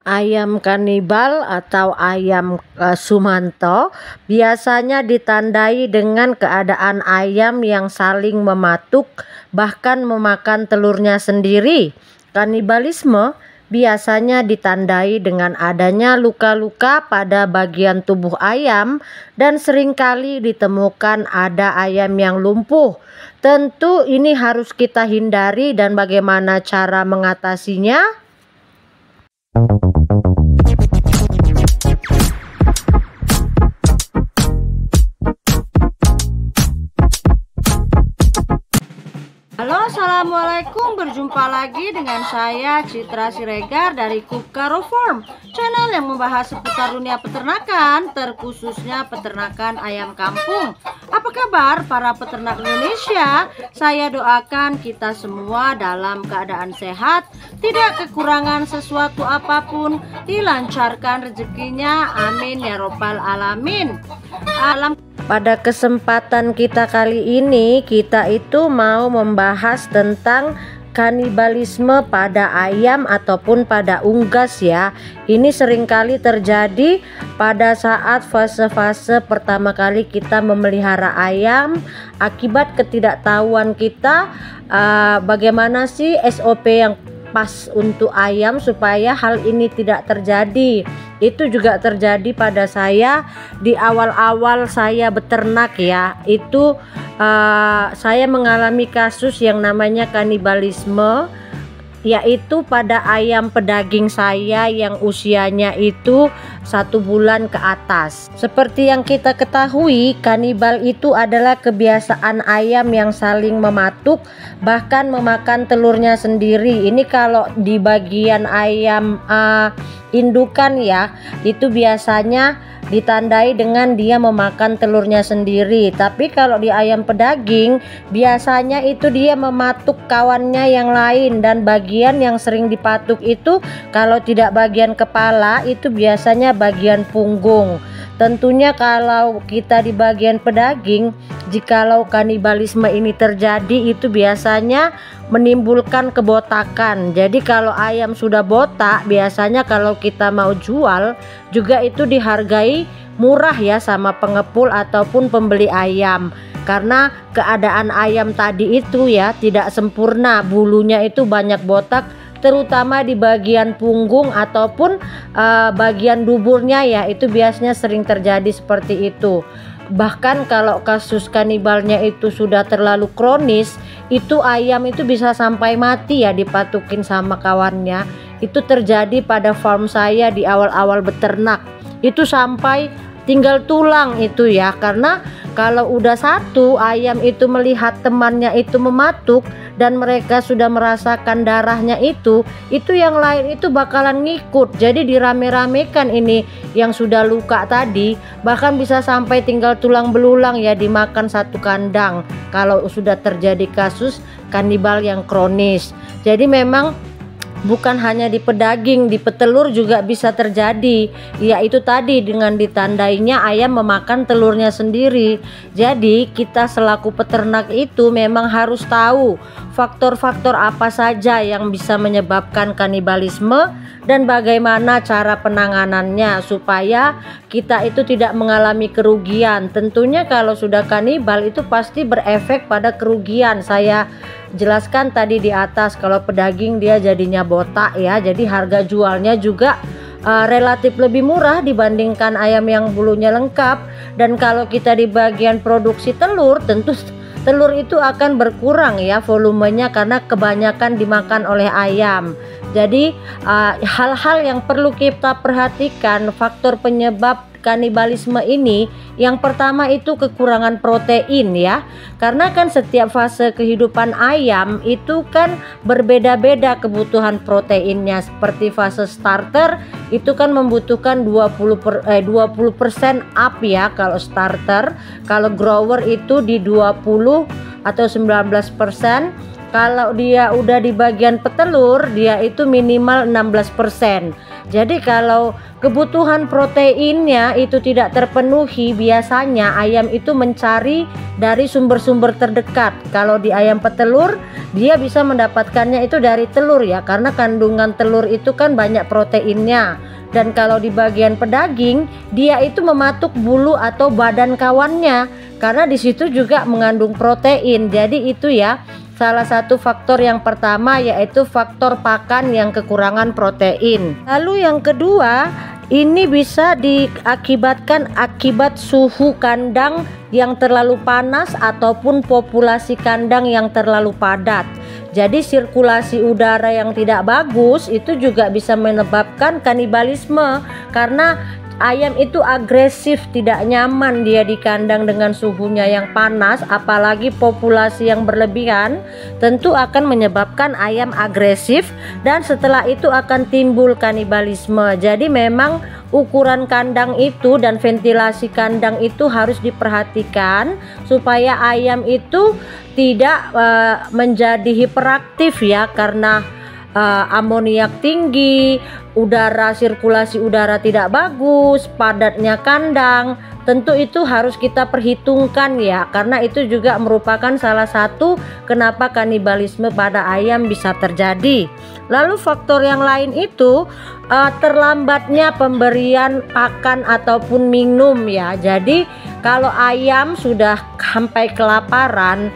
Ayam kanibal atau ayam Sumanto biasanya ditandai dengan keadaan ayam yang saling mematuk, bahkan memakan telurnya sendiri. Kanibalisme biasanya ditandai dengan adanya luka-luka pada bagian tubuh ayam dan seringkali ditemukan ada ayam yang lumpuh. Tentu ini harus kita hindari, dan bagaimana cara mengatasinya? Halo, assalamualaikum, berjumpa lagi dengan saya Citra Siregar dari Kukaro Farm, channel yang membahas seputar dunia peternakan, terkhususnya peternakan ayam kampung. Apa kabar para peternak Indonesia? Saya doakan kita semua dalam keadaan sehat, tidak kekurangan sesuatu apapun, dilancarkan rezekinya, amin ya robbal alamin. Pada kesempatan kita kali ini, kita itu mau membahas tentang kanibalisme pada ayam ataupun pada unggas ya. Ini seringkali terjadi pada saat fase-fase pertama kali kita memelihara ayam. Akibat ketidaktahuan kita, bagaimana sih SOP yang pas untuk ayam supaya hal ini tidak terjadi. Itu juga terjadi pada saya di awal-awal saya beternak ya. Itu saya mengalami kasus yang namanya kanibalisme, yaitu pada ayam pedaging saya yang usianya itu 1 bulan ke atas. Seperti yang kita ketahui, kanibal itu adalah kebiasaan ayam yang saling mematuk, bahkan memakan telurnya sendiri. Ini kalau di bagian ayam indukan ya, itu biasanya ditandai dengan dia memakan telurnya sendiri. Tapi kalau di ayam pedaging, biasanya itu dia mematuk kawannya yang lain, dan bagian yang sering dipatuk itu kalau tidak bagian kepala, itu biasanya bagian punggung. Tentunya kalau kita di bagian pedaging, jikalau kanibalisme ini terjadi, itu biasanya menimbulkan kebotakan. Jadi kalau ayam sudah botak, biasanya kalau kita mau jual juga itu dihargai murah ya sama pengepul ataupun pembeli ayam, karena keadaan ayam tadi itu ya tidak sempurna, bulunya itu banyak botak, terutama di bagian punggung ataupun bagian duburnya ya, itu biasanya sering terjadi seperti itu. Bahkan kalau kasus kanibalnya itu sudah terlalu kronis, itu ayam itu bisa sampai mati ya dipatukin sama kawannya. Itu terjadi pada farm saya di awal-awal beternak, itu sampai tinggal tulang itu ya. Karena kalau udah satu ayam itu melihat temannya itu mematuk dan mereka sudah merasakan darahnya itu yang lain itu bakalan ngikut. Jadi dirame-ramekan ini yang sudah luka tadi, bahkan bisa sampai tinggal tulang belulang ya dimakan satu kandang kalau sudah terjadi kasus kanibal yang kronis. Jadi memang bukan hanya di pedaging, di petelur juga bisa terjadi, yaitu tadi dengan ditandainya ayam memakan telurnya sendiri. Jadi kita selaku peternak itu memang harus tahu faktor-faktor apa saja yang bisa menyebabkan kanibalisme dan bagaimana cara penanganannya supaya kita itu tidak mengalami kerugian. Tentunya kalau sudah kanibal itu pasti berefek pada kerugian. Saya jelaskan tadi di atas, kalau pedaging dia jadinya botak ya, jadi harga jualnya juga relatif lebih murah dibandingkan ayam yang bulunya lengkap. Dan kalau kita di bagian produksi telur, tentu telur itu akan berkurang ya volumenya karena kebanyakan dimakan oleh ayam. Jadi hal-hal yang perlu kita perhatikan faktor penyebab kanibalisme ini, yang pertama itu kekurangan protein ya, karena kan setiap fase kehidupan ayam itu kan berbeda-beda kebutuhan proteinnya. Seperti fase starter itu kan membutuhkan 20% up ya kalau starter, kalau grower itu di 20 atau 19%. Kalau dia udah di bagian petelur, dia itu minimal 16%. Jadi kalau kebutuhan proteinnya itu tidak terpenuhi, biasanya ayam itu mencari dari sumber-sumber terdekat. Kalau di ayam petelur, dia bisa mendapatkannya itu dari telur ya, karena kandungan telur itu kan banyak proteinnya. Dan kalau di bagian pedaging, dia itu mematuk bulu atau badan kawannya, karena di situ juga mengandung protein. Jadi itu ya salah satu faktor yang pertama, yaitu faktor pakan yang kekurangan protein. Lalu yang kedua, ini bisa diakibatkan akibat suhu kandang yang terlalu panas ataupun populasi kandang yang terlalu padat. Jadi sirkulasi udara yang tidak bagus itu juga bisa menyebabkan kanibalisme, karena ayam itu agresif, tidak nyaman dia di kandang dengan suhunya yang panas, apalagi populasi yang berlebihan, tentu akan menyebabkan ayam agresif dan setelah itu akan timbul kanibalisme. Jadi memang ukuran kandang itu dan ventilasi kandang itu harus diperhatikan supaya ayam itu tidak menjadi hiperaktif ya, karena amoniak tinggi, sirkulasi udara tidak bagus, padatnya kandang. Tentu itu harus kita perhitungkan ya, karena itu juga merupakan salah satu kenapa kanibalisme pada ayam bisa terjadi. Lalu faktor yang lain itu terlambatnya pemberian pakan ataupun minum ya. Jadi kalau ayam sudah sampai kelaparan,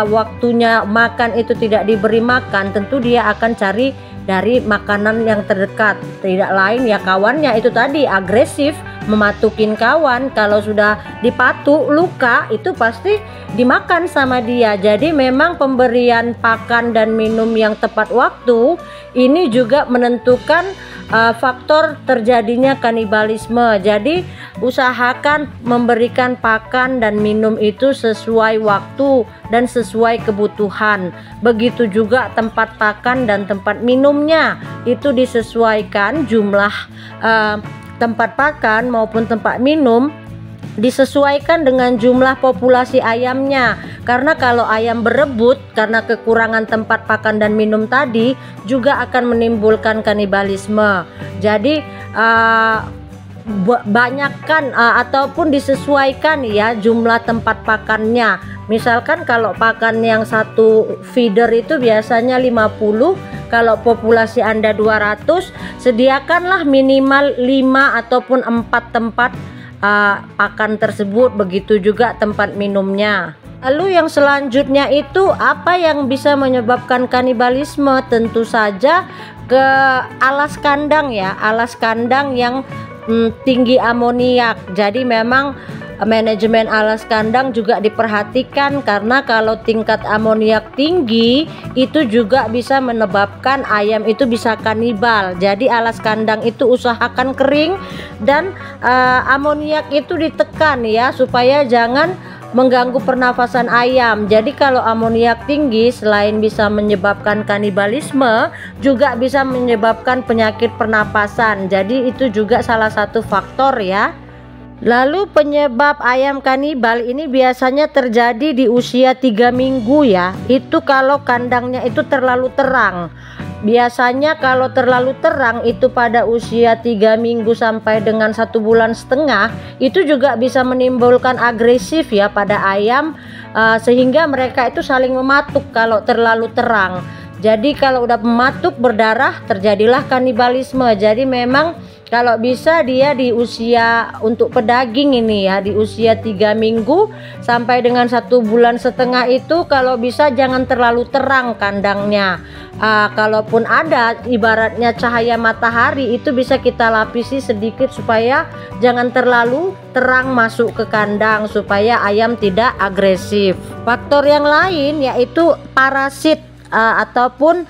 waktunya makan itu tidak diberi makan, tentu dia akan cari dari makanan yang terdekat, tidak lain ya kawannya itu tadi, agresif, mematukin kawan. Kalau sudah dipatuk luka itu pasti dimakan sama dia. Jadi memang pemberian pakan dan minum yang tepat waktu ini juga menentukan faktor terjadinya kanibalisme. Jadi usahakan memberikan pakan dan minum itu sesuai waktu dan sesuai kebutuhan. Begitu juga tempat pakan dan tempat minumnya itu disesuaikan, jumlah tempat pakan maupun tempat minum disesuaikan dengan jumlah populasi ayamnya. Karena kalau ayam berebut karena kekurangan tempat pakan dan minum tadi juga akan menimbulkan kanibalisme. Jadi banyakkan ataupun disesuaikan ya jumlah tempat pakannya. Misalkan kalau pakan yang satu feeder itu biasanya 50, kalau populasi Anda 200, sediakanlah minimal 5 ataupun 4 tempat pakan tersebut, begitu juga tempat minumnya. Lalu yang selanjutnya itu apa yang bisa menyebabkan kanibalisme? Tentu saja ke alas kandang ya, alas kandang yang tinggi amoniak. Jadi memang manajemen alas kandang juga diperhatikan, karena kalau tingkat amoniak tinggi itu juga bisa menyebabkan ayam itu bisa kanibal. Jadi alas kandang itu usahakan kering dan amoniak itu ditekan ya, supaya jangan mengganggu pernafasan ayam. Jadi kalau amoniak tinggi selain bisa menyebabkan kanibalisme juga bisa menyebabkan penyakit pernapasan. Jadi itu juga salah satu faktor ya. Lalu penyebab ayam kanibal ini biasanya terjadi di usia 3 minggu ya. Itu kalau kandangnya itu terlalu terang. Biasanya kalau terlalu terang itu pada usia 3 minggu sampai dengan 1,5 bulan, itu juga bisa menimbulkan agresif ya pada ayam, sehingga mereka itu saling mematuk kalau terlalu terang. Jadi kalau udah mematuk berdarah terjadilah kanibalisme. Jadi memang kalau bisa dia di usia untuk pedaging ini ya, di usia 3 minggu sampai dengan 1,5 bulan itu kalau bisa jangan terlalu terang kandangnya. Kalaupun ada ibaratnya cahaya matahari itu bisa kita lapisi sedikit supaya jangan terlalu terang masuk ke kandang, supaya ayam tidak agresif. Faktor yang lain yaitu parasit ataupun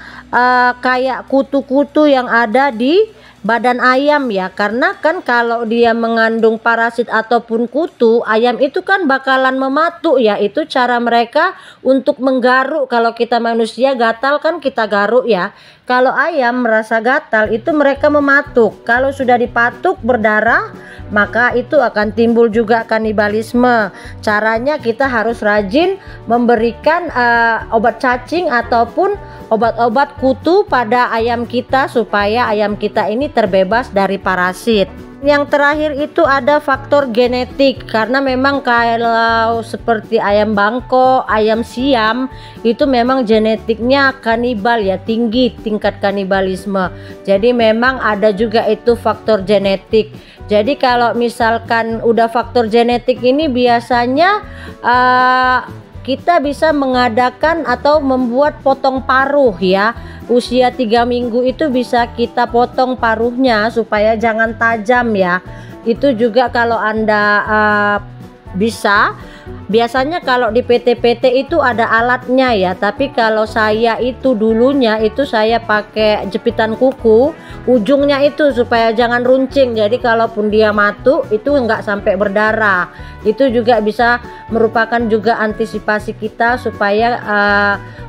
kayak kutu-kutu yang ada di badan ayam ya, karena kan kalau dia mengandung parasit ataupun kutu, ayam itu kan bakalan mematuk ya. Itu cara mereka untuk menggaruk. Kalau kita manusia gatal kan kita garuk ya, kalau ayam merasa gatal itu mereka mematuk. Kalau sudah dipatuk berdarah, maka itu akan timbul juga kanibalisme. Caranya kita harus rajin memberikan obat cacing ataupun obat-obat kutu pada ayam kita supaya ayam kita ini terbebas dari parasit. Yang terakhir itu ada faktor genetik, karena memang kalau seperti ayam bangkok, ayam siam itu memang genetiknya kanibal ya, tinggi tingkat kanibalisme. Jadi memang ada juga itu faktor genetik. Jadi kalau misalkan udah faktor genetik ini biasanya kita bisa mengadakan atau membuat potong paruh ya. Usia 3 minggu itu bisa kita potong paruhnya supaya jangan tajam ya. Itu juga kalau Anda bisa. Biasanya kalau di PT-PT itu ada alatnya ya, tapi kalau saya itu dulunya itu saya pakai jepitan kuku, ujungnya itu supaya jangan runcing. Jadi kalaupun dia matu itu enggak sampai berdarah. Itu juga bisa merupakan juga antisipasi kita supaya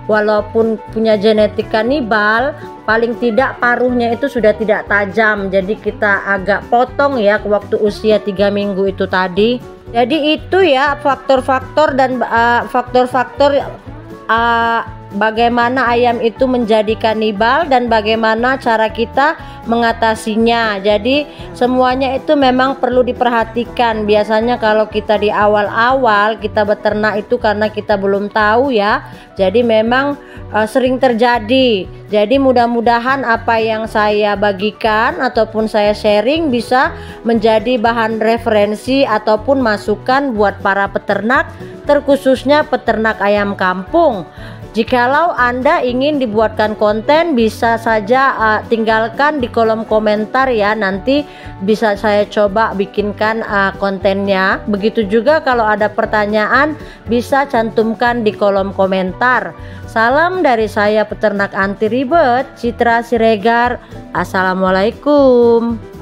walaupun punya genetik kanibal, paling tidak paruhnya itu sudah tidak tajam. Jadi kita agak potong ya waktu usia 3 minggu itu tadi. Jadi itu ya faktor-faktor dan faktor-faktor bagaimana ayam itu menjadi kanibal dan bagaimana cara kita mengatasinya. Jadi semuanya itu memang perlu diperhatikan. Biasanya kalau kita di awal-awal kita beternak itu karena kita belum tahu ya. Jadi memang sering terjadi. Jadi mudah-mudahan apa yang saya bagikan ataupun saya sharing bisa menjadi bahan referensi ataupun masukan buat para peternak, terkhususnya peternak ayam kampung. Jikalau Anda ingin dibuatkan konten, bisa saja tinggalkan di kolom komentar ya. Nanti bisa saya coba bikinkan kontennya. Begitu juga kalau ada pertanyaan bisa cantumkan di kolom komentar. Salam dari saya peternak anti ribet, Citra Siregar. Assalamualaikum.